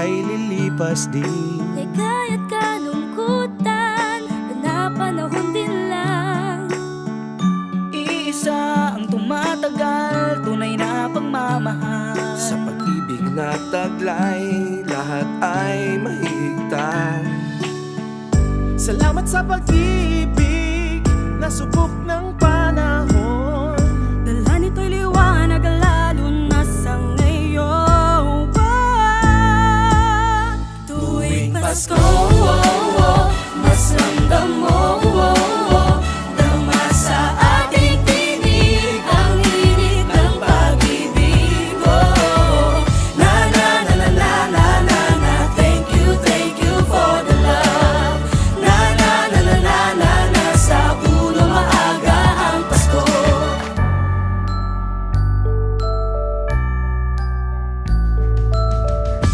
ay lilipas din. Ligaya't kalungkutan, panapanahon din lang. Iisa ang tumatagal, tunay na pagmamahal. Sa pag-ibig na taglay, lahat ay mahigtan. Salamat sa pag-ibig na subok ng panahon. Dala nito'y liwanag lalo na sa ngayon. Tuwing Pasko, mas ramdam mo, dama sa ating tinig ang init ng pag-ibig. Na na na na na na na na, thank you for the love. Na na na na na na na, sa ulo maaga ang Pasko.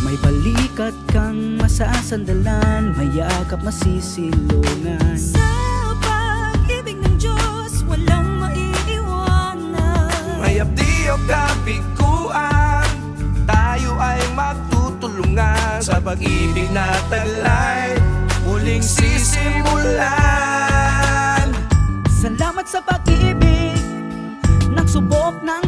May balikat kang masasandalan, may yakap masisilungan. Sa pag-ibig ng Diyos, walang maiiwanan. May abdi o kabiguan, tayo ay magtutulungan. Sa pag-ibig na taglay, muling sisimulan. Salamat sa pag-ibig, nagsubok ng